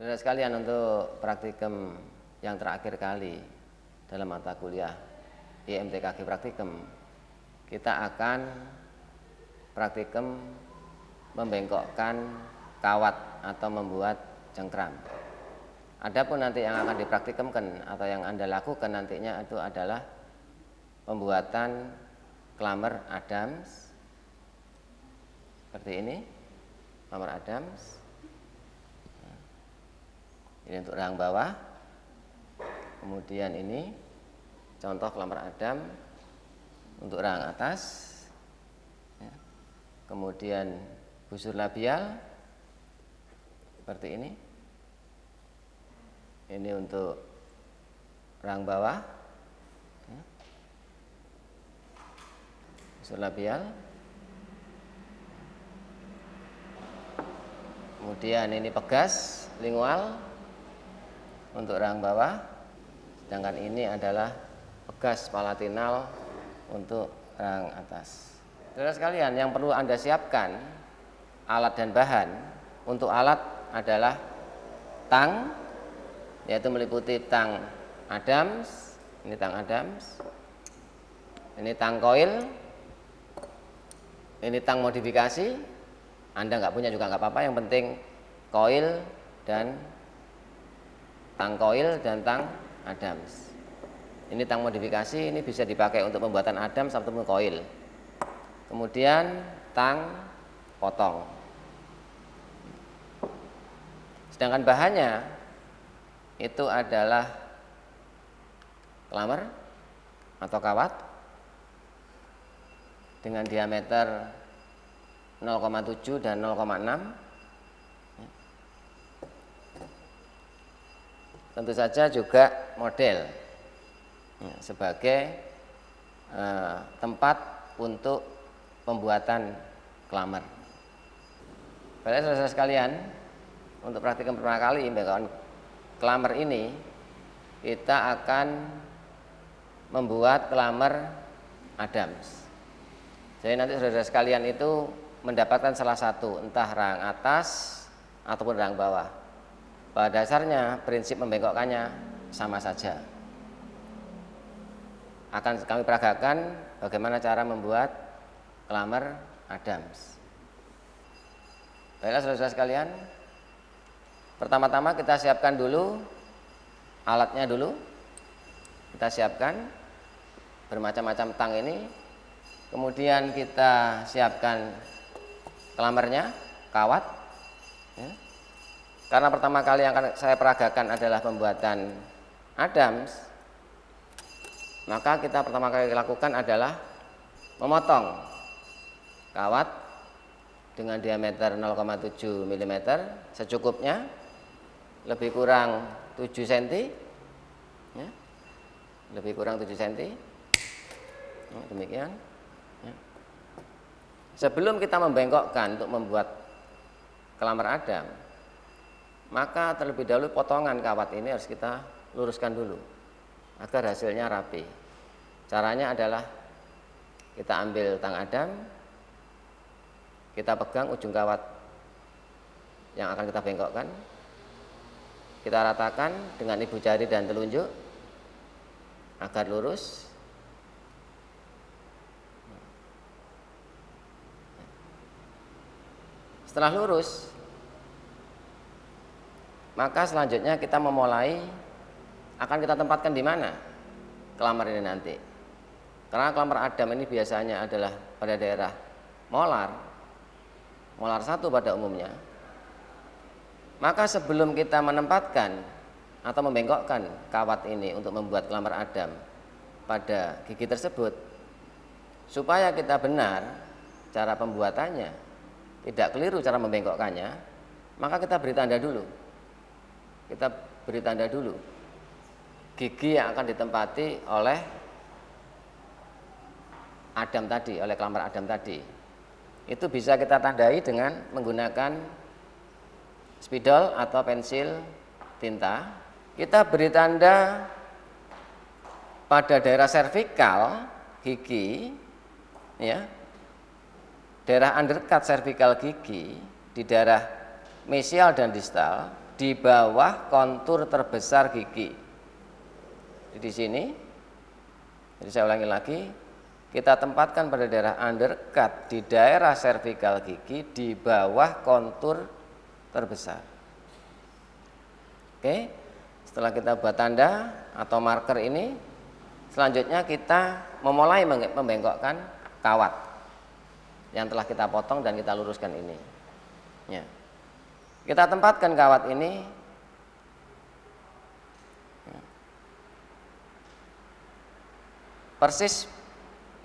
Saudara sekalian, untuk praktikum yang terakhir kali dalam mata kuliah IMTKG praktikum, kita akan praktikum membengkokkan kawat atau membuat cengkram. Adapun nanti yang akan dipraktikumkan atau yang Anda lakukan nantinya itu adalah pembuatan klammer Adams seperti ini, klammer Adams. Ini untuk rahang bawah. Kemudian ini contoh klammer Adam untuk rahang atas. Kemudian busur labial seperti ini. Ini untuk rahang bawah. Busur labial. Kemudian ini pegas lingual untuk rahang bawah, sedangkan ini adalah pegas palatinal untuk rahang atas. Saudara sekalian, yang perlu Anda siapkan alat dan bahan. Untuk alat adalah tang, yaitu meliputi tang Adams, ini tang Adams, ini tang coil, ini tang modifikasi. Anda nggak punya juga nggak apa-apa, yang penting coil dan tang coil dan tang Adams. Ini tang modifikasi, ini bisa dipakai untuk pembuatan Adams ataupun coil. Kemudian tang potong. Sedangkan bahannya itu adalah klammer atau kawat dengan diameter 0,7 dan 0,6. Tentu saja juga model sebagai tempat untuk pembuatan klammer. Baiklah saudara sekalian, untuk praktikum pertama kali pembentukan klammer ini, kita akan membuat klammer Adams. Jadi nanti saudara sekalian itu mendapatkan salah satu, entah rahang atas ataupun rahang bawah. Pada dasarnya prinsip membengkokkannya sama saja. Akan kami peragakan bagaimana cara membuat klammer Adams. Baiklah saudara sekalian, pertama-tama kita siapkan dulu alatnya dulu. Kita siapkan bermacam-macam tang ini. Kemudian kita siapkan klammernya, kawat. Karena pertama kali yang akan saya peragakan adalah pembuatan Adams, maka kita pertama kali lakukan adalah memotong kawat dengan diameter 0,7 mm secukupnya, lebih kurang 7 cm, ya, lebih kurang 7 cm, ya, demikian. Ya. Sebelum kita membengkokkan untuk membuat klammer Adam, maka terlebih dahulu potongan kawat ini harus kita luruskan dulu agar hasilnya rapi. Caranya adalah kita ambil tang Adam, kita pegang ujung kawat yang akan kita bengkokkan, kita ratakan dengan ibu jari dan telunjuk agar lurus. Setelah lurus, maka selanjutnya kita memulai, akan kita tempatkan di mana klammer ini nanti. Karena klammer Adam ini biasanya adalah pada daerah molar 1 pada umumnya. Maka sebelum kita menempatkan atau membengkokkan kawat ini untuk membuat klammer Adam pada gigi tersebut, supaya kita benar cara pembuatannya, tidak keliru cara membengkokkannya, maka kita beri tanda dulu. Kita beri tanda dulu gigi yang akan ditempati oleh Adam tadi, oleh klammer Adam tadi. Itu bisa kita tandai dengan menggunakan spidol atau pensil tinta. Kita beri tanda pada daerah servikal gigi, ya, daerah undercut servikal gigi, di daerah mesial dan distal, di bawah kontur terbesar gigi. Di sini, jadi saya ulangi lagi, kita tempatkan pada daerah undercut di daerah cervical gigi di bawah kontur terbesar. Oke, setelah kita buat tanda atau marker ini, selanjutnya kita memulai membengkokkan kawat yang telah kita potong dan kita luruskan ini. Ya. Kita tempatkan kawat ini persis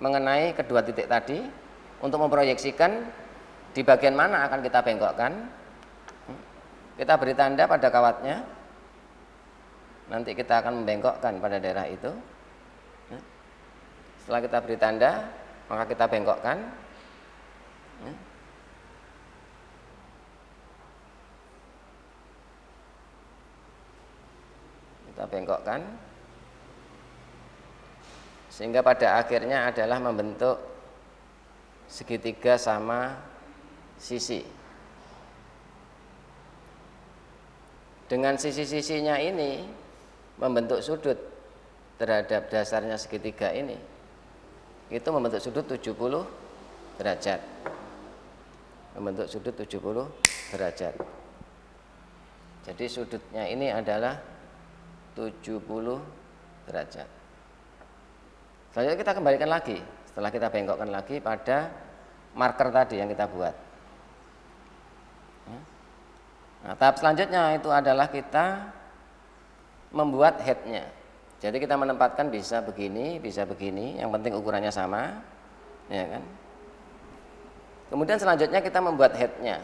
mengenai kedua titik tadi untuk memproyeksikan di bagian mana akan kita bengkokkan. Kita beri tanda pada kawatnya. Nanti kita akan membengkokkan pada daerah itu. Setelah kita beri tanda, maka kita bengkokkan. Kita bengkokkan sehingga pada akhirnya adalah membentuk segitiga sama sisi. Dengan sisi-sisinya ini membentuk sudut terhadap dasarnya segitiga ini, itu membentuk sudut 70 derajat. Membentuk sudut 70 derajat. Jadi sudutnya ini adalah 70 derajat. Selanjutnya kita kembalikan lagi, setelah kita bengkokkan lagi pada marker tadi yang kita buat. Nah, tahap selanjutnya itu adalah kita membuat headnya. Jadi kita menempatkan bisa begini, yang penting ukurannya sama, ya kan? Kemudian selanjutnya kita membuat headnya.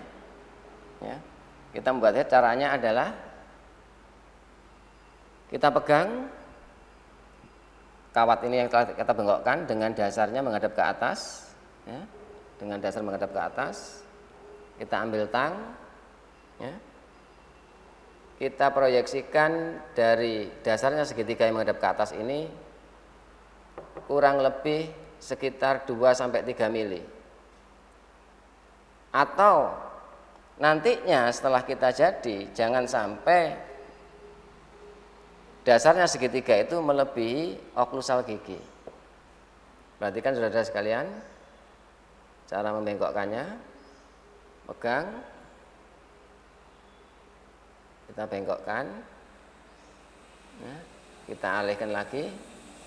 Ya, kita membuat head, caranya adalah kita pegang kawat ini yang telah kita bengkokkan dengan dasarnya menghadap ke atas, ya, dengan dasar menghadap ke atas. Kita ambil tang, ya, kita proyeksikan dari dasarnya segitiga yang menghadap ke atas ini kurang lebih sekitar 2-3 mili. Atau nantinya setelah kita jadi, jangan sampai dasarnya segitiga itu melebihi oklusal gigi. Perhatikan saudara sekalian cara membengkokkannya. Pegang, kita bengkokkan, ya, kita alihkan lagi.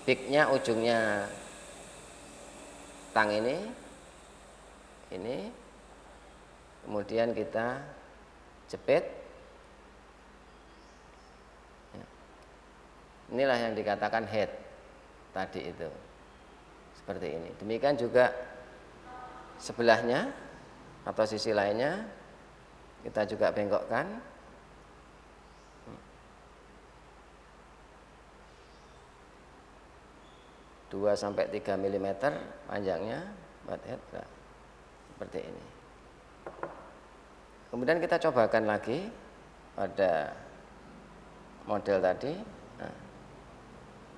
Peaknya ujungnya tang ini, kemudian kita jepit. Inilah yang dikatakan head tadi itu, seperti ini. Demikian juga sebelahnya atau sisi lainnya kita juga bengkokkan. 2-3 mm panjangnya buat head, seperti ini. Kemudian kita cobakan lagi pada model tadi. Nah,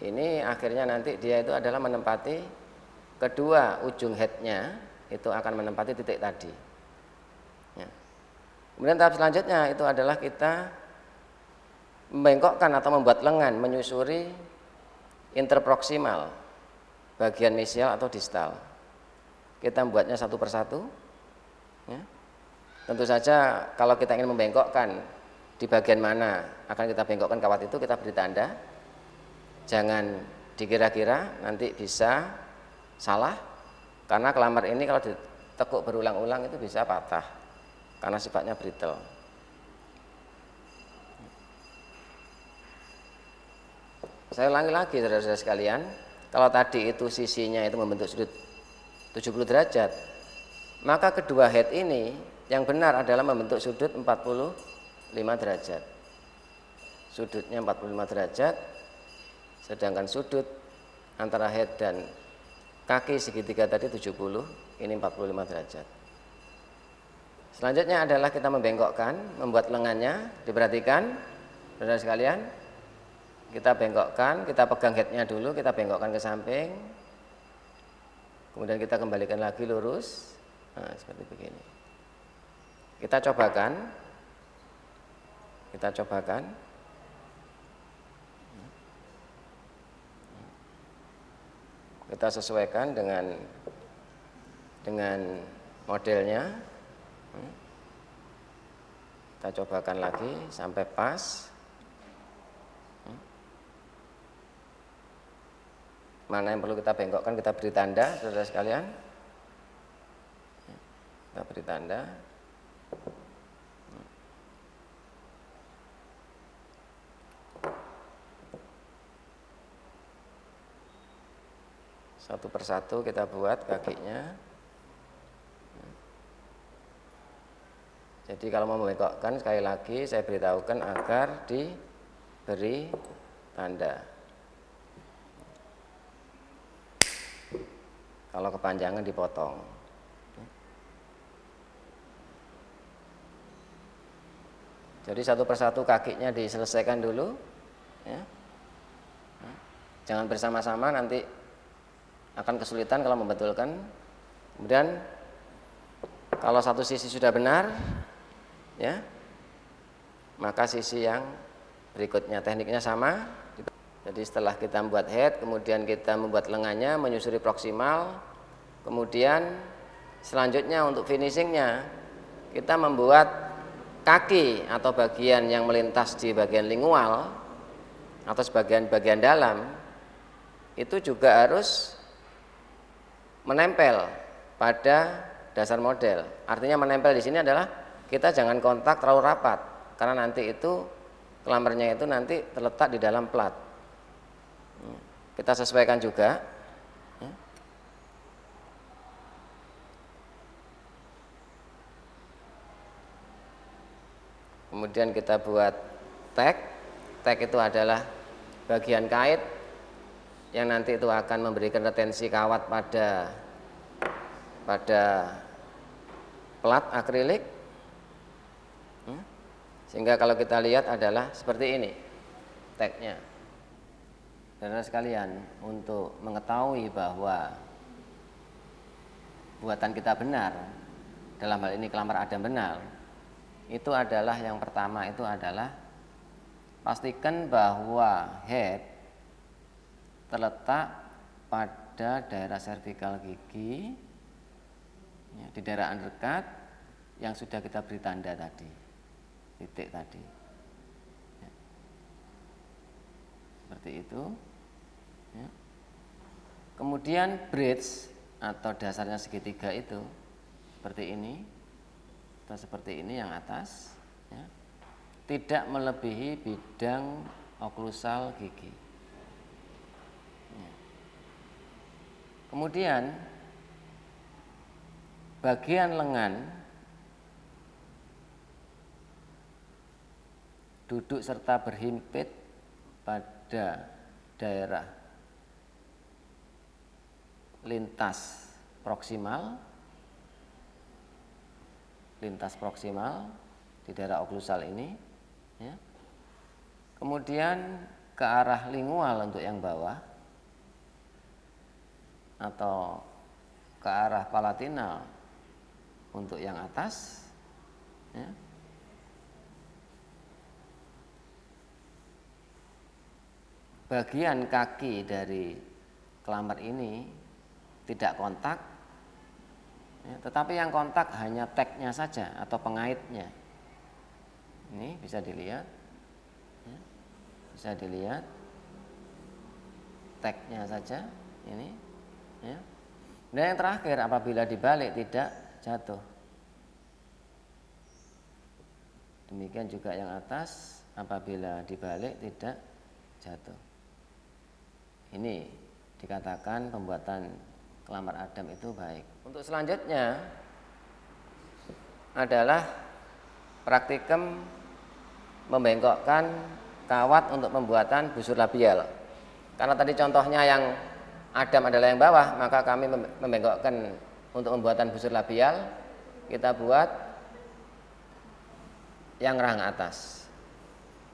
ini akhirnya nanti dia itu adalah menempati kedua ujung headnya, itu akan menempati titik tadi. Ya. Kemudian tahap selanjutnya itu adalah kita membengkokkan atau membuat lengan menyusuri interproksimal, bagian mesial atau distal. Kita membuatnya satu persatu. Ya. Tentu saja kalau kita ingin membengkokkan di bagian mana akan kita bengkokkan kawat itu, kita beri tanda. Jangan dikira-kira, nanti bisa salah, karena kelamar ini kalau ditekuk berulang-ulang itu bisa patah karena sifatnya brittle. Saya ulangi lagi saudara-saudara sekalian, kalau tadi itu sisinya itu membentuk sudut 70 derajat, maka kedua head ini yang benar adalah membentuk sudut 45 derajat. Sudutnya 45 derajat, sedangkan sudut antara head dan kaki segitiga tadi 70, ini 45 derajat. Selanjutnya adalah kita membengkokkan, membuat lengannya. Diperhatikan saudara sekalian, kita bengkokkan, kita pegang headnya dulu, kita bengkokkan ke samping, kemudian kita kembalikan lagi lurus. Nah, seperti begini. Kita cobakan. Kita cobakan. Kita sesuaikan dengan modelnya. Kita cobakan lagi sampai pas. Mana yang perlu kita bengkokkan, kita beri tanda, saudara sekalian. Kita beri tanda. Satu persatu kita buat kakinya. Jadi kalau mau membengkokkan, sekali lagi saya beritahukan agar diberi tanda. Kalau kepanjangan dipotong. Jadi satu persatu kakinya diselesaikan dulu, ya. Jangan bersama-sama, nanti akan kesulitan kalau membetulkan. Kemudian kalau satu sisi sudah benar, ya, maka sisi yang berikutnya tekniknya sama. Jadi setelah kita membuat head, kemudian kita membuat lengannya, menyusuri proksimal, kemudian selanjutnya untuk finishingnya kita membuat kaki atau bagian yang melintas di bagian lingual atau bagian dalam itu juga harus menempel pada dasar model. Artinya menempel di sini adalah kita jangan kontak terlalu rapat, karena nanti itu klambernya itu nanti terletak di dalam plat. Kita sesuaikan juga. Kemudian kita buat tag. Tag itu adalah bagian kait yang nanti itu akan memberikan retensi kawat pada plat akrilik. Sehingga kalau kita lihat adalah seperti ini tagnya. Saudara sekalian, untuk mengetahui bahwa buatan kita benar, dalam hal ini klamber Adam benar, itu adalah yang pertama, itu adalah pastikan bahwa head terletak pada daerah servikal gigi, ya, di daerah undercut yang sudah kita beri tanda tadi, titik tadi, ya. Seperti itu, ya. Kemudian bridge atau dasarnya segitiga itu seperti ini atau seperti ini yang atas, ya, tidak melebihi bidang oklusal gigi, ya. Kemudian bagian lengan duduk serta berhimpit pada daerah lintas proksimal di daerah oklusal ini, ya. Kemudian ke arah lingual untuk yang bawah atau ke arah palatinal untuk yang atas, ya. Bagian kaki dari klamber ini tidak kontak, ya, tetapi yang kontak hanya tagnya saja atau pengaitnya. Ini bisa dilihat, ya, bisa dilihat tagnya saja ini, ya. Dan yang terakhir, apabila dibalik tidak jatuh. Demikian juga yang atas, apabila dibalik tidak jatuh. Ini dikatakan pembuatan klamber Adam itu baik. Untuk selanjutnya adalah praktikum membengkokkan kawat untuk pembuatan busur labial. Karena tadi contohnya yang Adam adalah yang bawah, maka kami membengkokkan untuk pembuatan busur labial, kita buat yang rahang atas.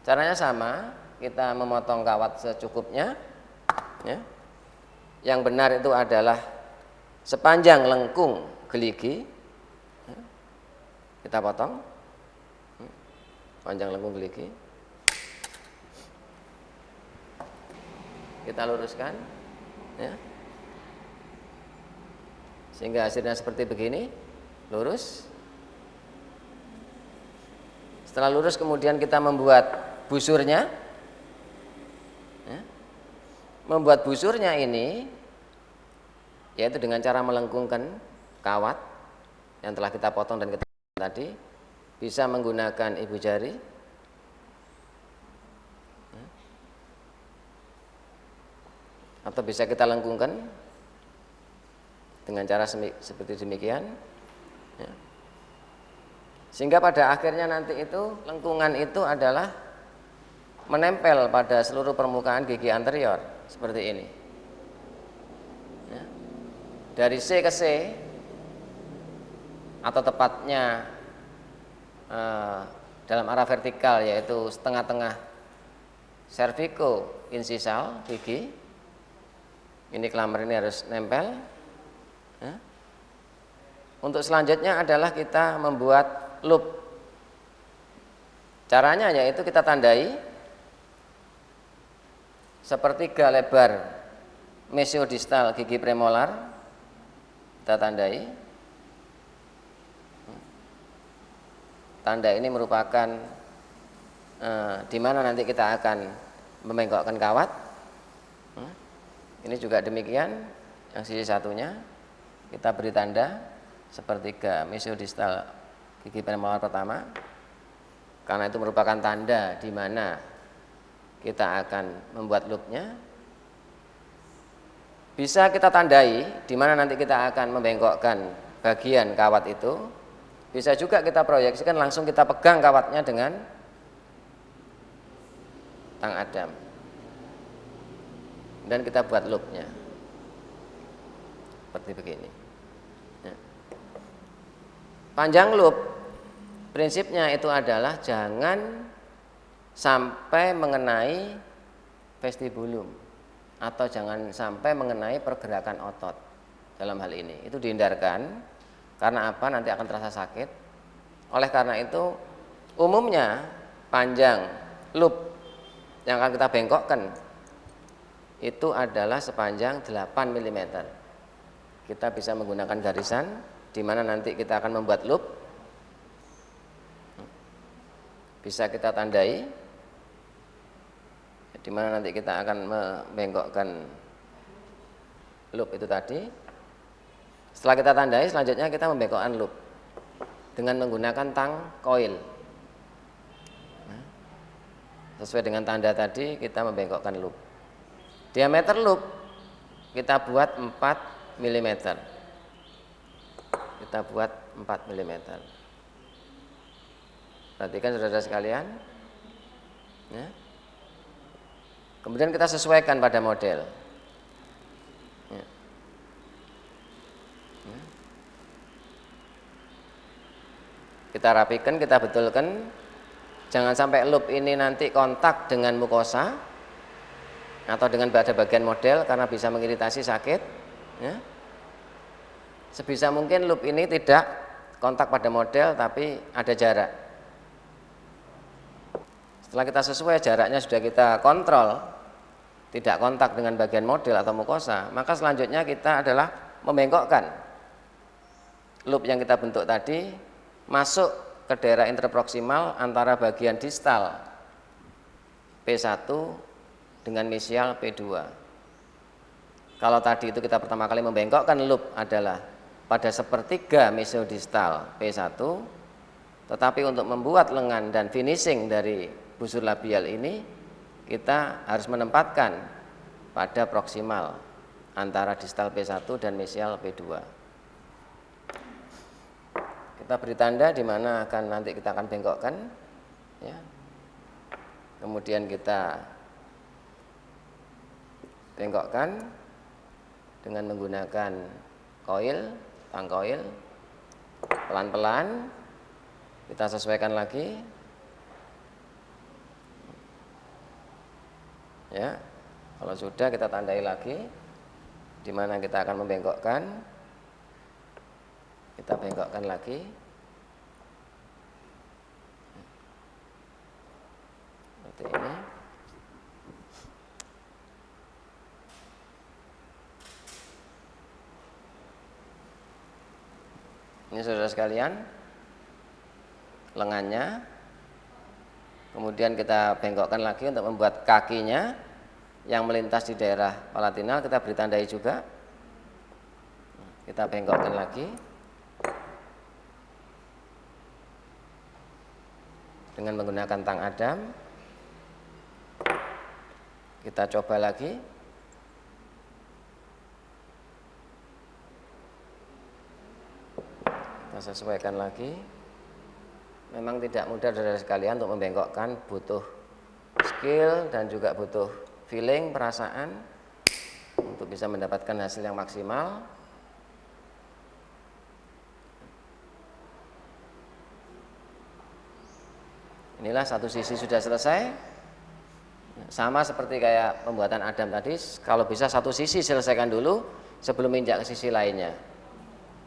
Caranya sama, kita memotong kawat secukupnya, ya. Yang benar itu adalah sepanjang lengkung geligi, ya. Kita potong, panjang lengkung gerigi. Kita luruskan, ya. Sehingga hasilnya seperti begini, lurus. Setelah lurus kemudian kita membuat busurnya, ya. Membuat busurnya ini yaitu dengan cara melengkungkan kawat yang telah kita potong dan kita tadi, bisa menggunakan ibu jari, atau bisa kita lengkungkan dengan cara seperti demikian, ya. Sehingga pada akhirnya nanti itu lengkungan itu adalah menempel pada seluruh permukaan gigi anterior seperti ini, ya. Dari C ke C, atau tepatnya dalam arah vertikal yaitu setengah-tengah cervico insisal gigi. Ini klamber ini harus nempel, ya. Untuk selanjutnya adalah kita membuat loop. Caranya yaitu kita tandai sepertiga lebar mesiodistal gigi premolar, kita tandai. Tanda ini merupakan di mana nanti kita akan membengkokkan kawat. Ini juga demikian, yang sisi satunya kita beri tanda sepertiga mesiodistal gigi premolar pertama, karena itu merupakan tanda di mana kita akan membuat loopnya. Bisa kita tandai di mana nanti kita akan membengkokkan bagian kawat itu. Bisa juga kita proyeksikan langsung kita pegang kawatnya dengan tang adam dan kita buat loopnya seperti begini, ya. Panjang loop prinsipnya itu adalah jangan sampai mengenai vestibulum atau jangan sampai mengenai pergerakan otot. Dalam hal ini itu dihindarkan. Karena apa? Nanti akan terasa sakit. Oleh karena itu umumnya panjang loop yang akan kita bengkokkan itu adalah sepanjang 8 mm. Kita bisa menggunakan garisan di mana nanti kita akan membuat loop. Bisa kita tandai di mana nanti kita akan membengkokkan loop itu tadi. Setelah kita tandai, selanjutnya kita membengkokkan loop dengan menggunakan tang koil. Sesuai dengan tanda tadi kita membengkokkan loop. Diameter loop kita buat 4 mm. Kita buat 4 mm. Perhatikan saudara sekalian, ya. Kemudian kita sesuaikan pada model, ya. Ya. Kita rapikan, kita betulkan. Jangan sampai loop ini nanti kontak dengan mukosa atau dengan pada bagian model karena bisa mengiritasi sakit, ya. Sebisa mungkin loop ini tidak kontak pada model tapi ada jarak. Setelah kita sesuai jaraknya sudah kita kontrol, tidak kontak dengan bagian model atau mukosa, maka selanjutnya kita adalah membengkokkan loop yang kita bentuk tadi masuk ke daerah interproksimal antara bagian distal P1 dengan mesial P2. Kalau tadi itu kita pertama kali membengkokkan loop adalah pada sepertiga mesiodistal P1, tetapi untuk membuat lengan dan finishing dari busur labial ini kita harus menempatkan pada proksimal antara distal P1 dan mesial P2. Kita beri tanda di mana nanti kita akan bengkokkan, ya. Kemudian kita bengkokkan dengan menggunakan koil, tang koil, pelan-pelan kita sesuaikan lagi, ya. Kalau sudah kita tandai lagi di mana kita akan membengkokkan, kita bengkokkan lagi. Ini saudara sekalian, lengannya. Kemudian kita bengkokkan lagi untuk membuat kakinya yang melintas di daerah palatinal, kita beri tandai juga. Kita bengkokkan lagi dengan menggunakan tang Adam. Kita coba lagi. Kita sesuaikan lagi. Memang tidak mudah saudara sekalian untuk membengkokkan, butuh skill dan juga butuh feeling, perasaan untuk bisa mendapatkan hasil yang maksimal. Inilah satu sisi sudah selesai. Sama seperti kayak pembuatan Adam tadi, kalau bisa satu sisi selesaikan dulu sebelum injak ke sisi lainnya.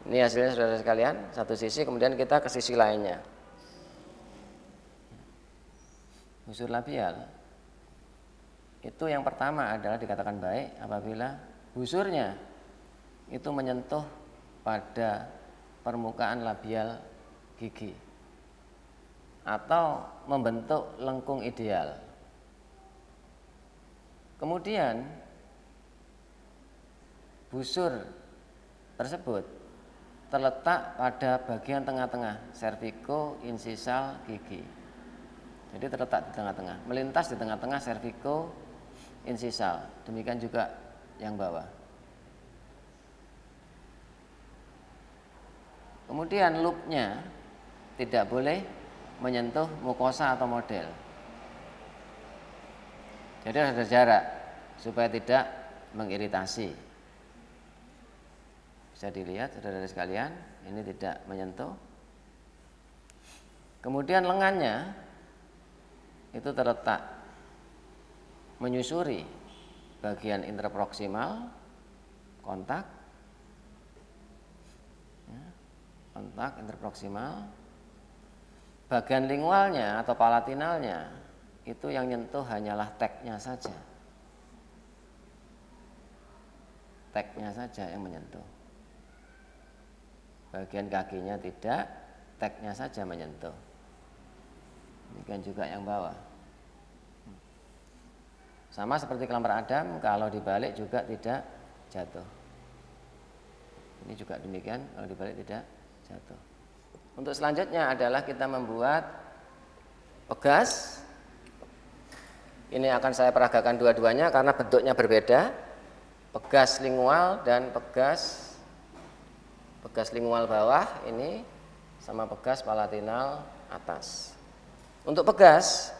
Ini hasilnya saudara sekalian, satu sisi kemudian kita ke sisi lainnya. Busur labial itu yang pertama adalah dikatakan baik apabila busurnya itu menyentuh pada permukaan labial gigi atau membentuk lengkung ideal. Kemudian busur tersebut terletak pada bagian tengah-tengah serviko-insisal gigi. Jadi terletak di tengah-tengah, melintas di tengah-tengah serviko-insisal. Demikian juga yang bawah. Kemudian loopnya tidak boleh menyentuh mukosa atau model. Jadi ada jarak supaya tidak mengiritasi. Bisa dilihat saudara sekalian, ini tidak menyentuh. Kemudian lengannya itu terletak menyusuri bagian interproksimal, kontak interproksimal. Bagian lingualnya atau palatinalnya itu yang nyentuh hanyalah tagnya saja. Tagnya saja yang menyentuh. Bagian kakinya tidak, tagnya saja menyentuh. Demikian juga yang bawah. Sama seperti kelambar Adam, kalau dibalik juga tidak jatuh. Ini juga demikian, kalau dibalik tidak jatuh. Untuk selanjutnya adalah kita membuat pegas. Ini akan saya peragakan dua-duanya karena bentuknya berbeda. Pegas lingual dan pegas lingual bawah ini sama pegas palatinal atas. Untuk pegas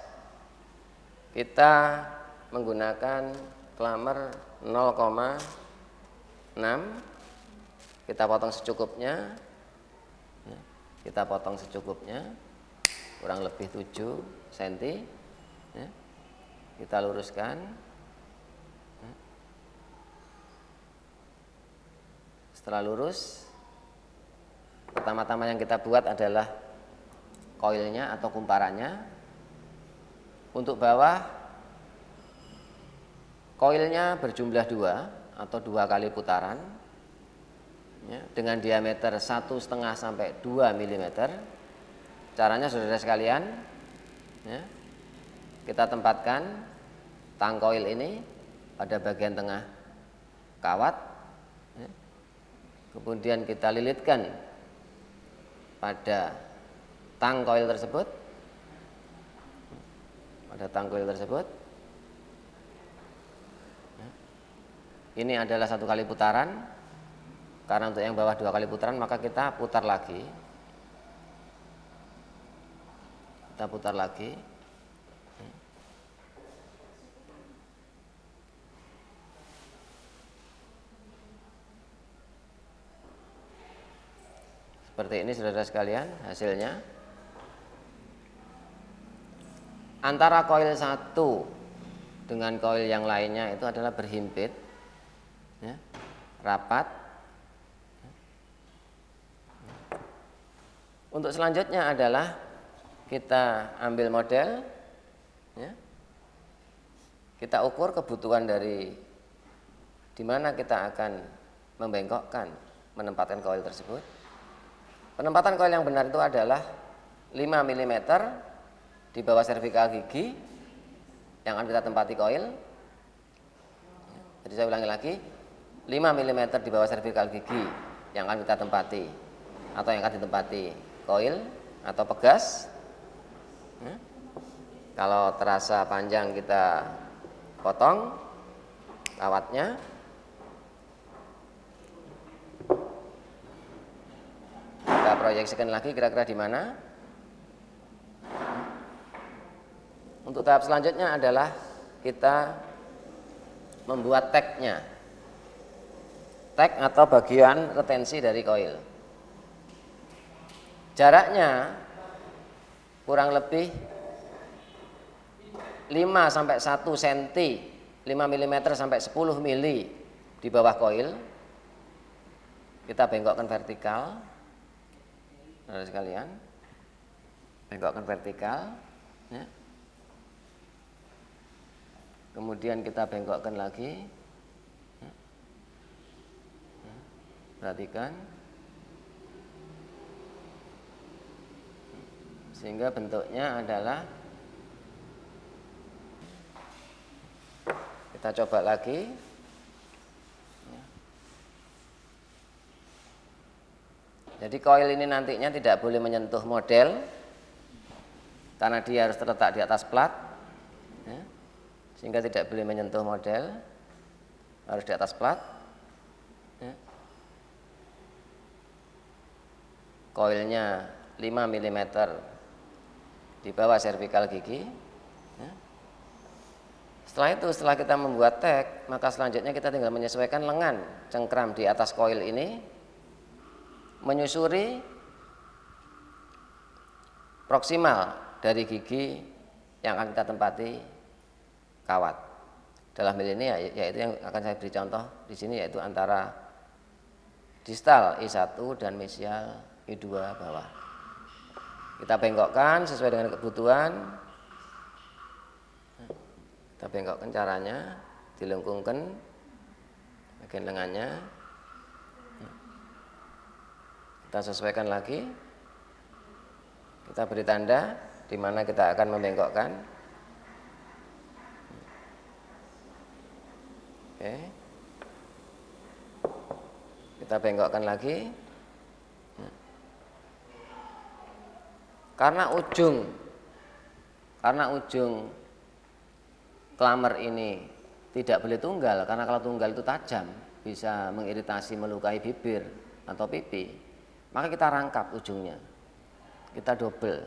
kita menggunakan klamer 0,6. Kita potong secukupnya. Kita potong secukupnya, kurang lebih 7 cm. Kita luruskan. Setelah lurus, pertama-tama yang kita buat adalah koilnya atau kumparannya. Untuk bawah, koilnya berjumlah 2 atau 2 kali putaran dengan diameter 1,5 sampai 2 mm. Caranya saudara sekalian, kita tempatkan tang koil ini pada bagian tengah kawat, kemudian kita lilitkan pada tang koil tersebut, Ini adalah 1 kali putaran. Karena untuk yang bawah 2 kali putaran, maka kita putar lagi. Seperti ini saudara sekalian hasilnya. Antara koil satu dengan koil yang lainnya itu adalah berhimpit, rapat. Untuk selanjutnya adalah kita ambil model, kita ukur kebutuhan dari di mana kita akan membengkokkan, menempatkan koil tersebut. Penempatan koil yang benar itu adalah 5 mm di bawah servikal gigi yang akan kita tempati koil. Jadi saya ulangi lagi, 5 mm di bawah servikal gigi yang akan kita tempati atau yang akan ditempati koil atau pegas. Kalau terasa panjang kita potong kawatnya. Kita proyeksikan lagi kira-kira di mana. Untuk tahap selanjutnya adalah kita membuat tagnya. Tag atau bagian retensi dari koil. Jaraknya kurang lebih 5 sampai 1 cm, 5 mm sampai 10 mili di bawah koil. Kita bengkokkan vertikal. Saudara sekalian, bengkokkan vertikal, ya. Kemudian kita bengkokkan lagi, ya. Perhatikan, sehingga bentuknya adalah, kita coba lagi. Jadi koil ini nantinya tidak boleh menyentuh model karena dia harus terletak di atas plat, ya. Sehingga tidak boleh menyentuh model, harus di atas plat, ya. Koilnya 5 mm di bawah servikal gigi, ya. Setelah itu, setelah kita membuat tag, maka selanjutnya kita tinggal menyesuaikan lengan cengkram di atas koil ini menyusuri proksimal dari gigi yang akan kita tempati kawat. Dalam hal ini yaitu yang akan saya beri contoh di sini, yaitu antara distal I1 dan mesial I2 bawah. Kita bengkokkan sesuai dengan kebutuhan. Kita bengkokkan caranya, dilengkungkan bagian lengannya. Kita sesuaikan lagi. Kita beri tanda di mana kita akan membengkokkan. Oke. Kita bengkokkan lagi. Karena ujung klamer ini tidak boleh tunggal, karena kalau tunggal itu tajam, bisa mengiritasi, melukai bibir atau pipi. Maka kita rangkap ujungnya, kita double.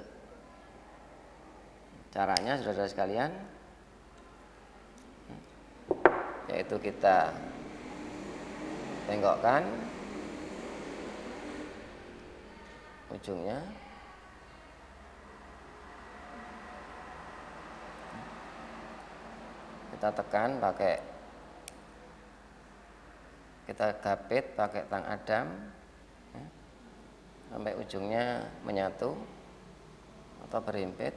Caranya saudara sekalian, yaitu kita bengkokkan ujungnya, kita tekan pakai, kita gapit pakai tang adam, ya, sampai ujungnya menyatu atau berhimpit.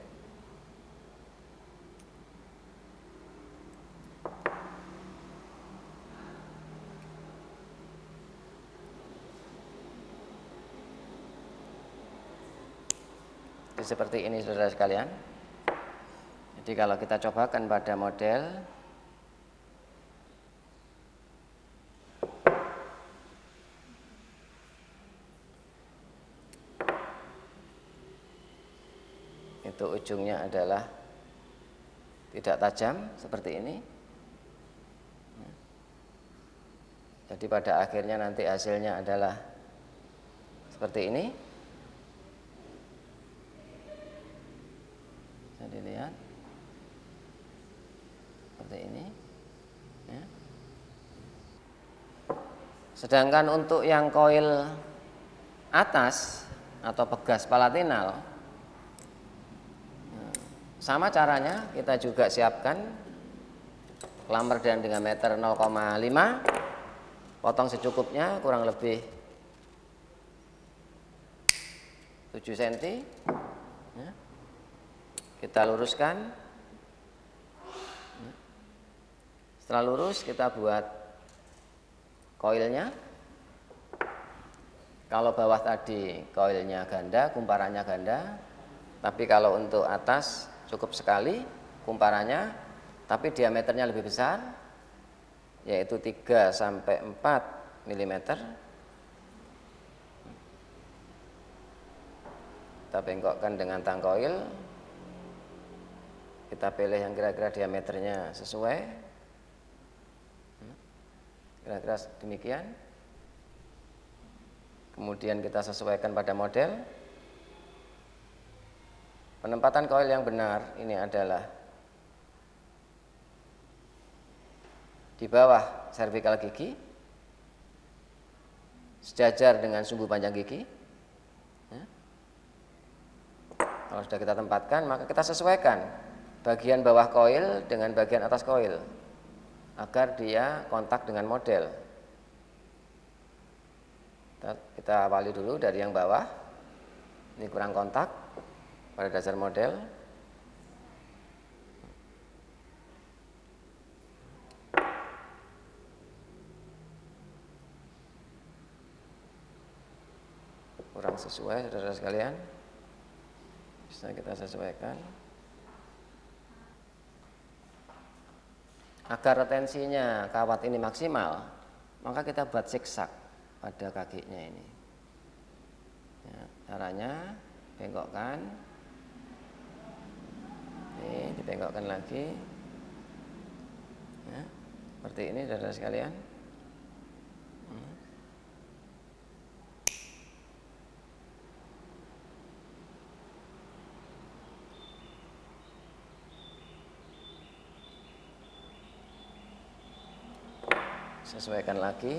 Seperti ini saudara sekalian. Jadi kalau kita cobakan pada model itu, ujungnya adalah tidak tajam seperti ini. Jadi pada akhirnya nanti hasilnya adalah seperti ini. Bisa dilihat seperti ini, ya. Sedangkan untuk yang koil atas atau pegas palatinal, sama caranya, kita juga siapkan klamer dan diameter 0,5, potong secukupnya kurang lebih 7 cm, ya. Kita luruskan. Setelah lurus kita buat koilnya. Kalau bawah tadi koilnya ganda, kumparannya ganda, tapi kalau untuk atas cukup sekali kumparannya, tapi diameternya lebih besar, yaitu 3 sampai 4 mm. Kita bengkokkan dengan tang koil. Kita pilih yang kira-kira diameternya sesuai. Kira-kira demikian. Kemudian kita sesuaikan pada model. Penempatan koil yang benar ini adalah di bawah servikal gigi, sejajar dengan sumbu panjang gigi. Kalau sudah kita tempatkan, maka kita sesuaikan bagian bawah koil dengan bagian atas koil agar dia kontak dengan model. Kita awali dulu dari yang bawah. Ini kurang kontak pada dasar model. Kurang sesuai, saudara sekalian. Bisa kita sesuaikan. Agar retensinya kawat ini maksimal, maka kita buat zigzag pada kakinya ini. Ya, caranya bengkokkan. Ini dibengkokkan lagi. Ya, seperti ini, saudara sekalian. Sesuaikan lagi.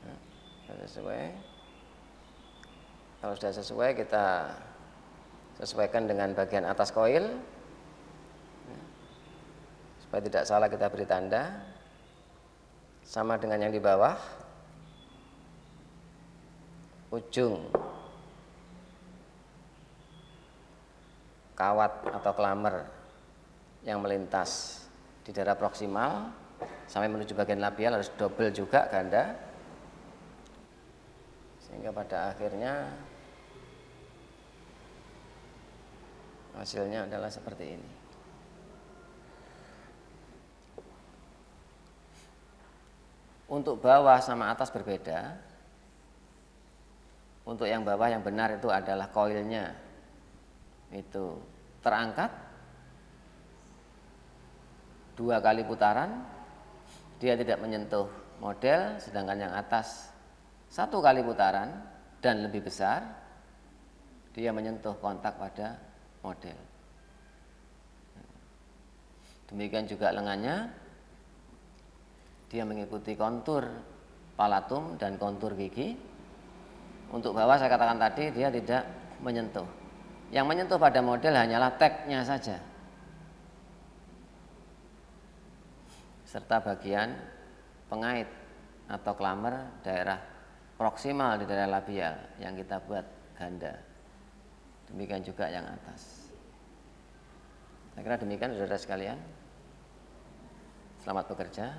Nah, sesuai. Kalau sudah sesuai, kita sesuaikan dengan bagian atas koil. Supaya tidak salah kita beri tanda. Sama dengan yang di bawah. Ujung kawat atau klamer yang melintas di daerah proksimal sampai menuju bagian labial harus double juga ganda, sehingga pada akhirnya hasilnya adalah seperti ini. Untuk bawah sama atas berbeda. Untuk yang bawah yang benar itu adalah koilnya itu terangkat 2 kali putaran, dia tidak menyentuh model, sedangkan yang atas 1 kali putaran dan lebih besar, dia menyentuh kontak pada model. Demikian juga lengannya, dia mengikuti kontur palatum dan kontur gigi. Untuk bawah saya katakan tadi dia tidak menyentuh. Yang menyentuh pada model hanyalah tagnya saja, serta bagian pengait atau klamer daerah proksimal di daerah labial yang kita buat ganda. Demikian juga yang atas. Saya kira demikian, saudara sekalian. Selamat bekerja.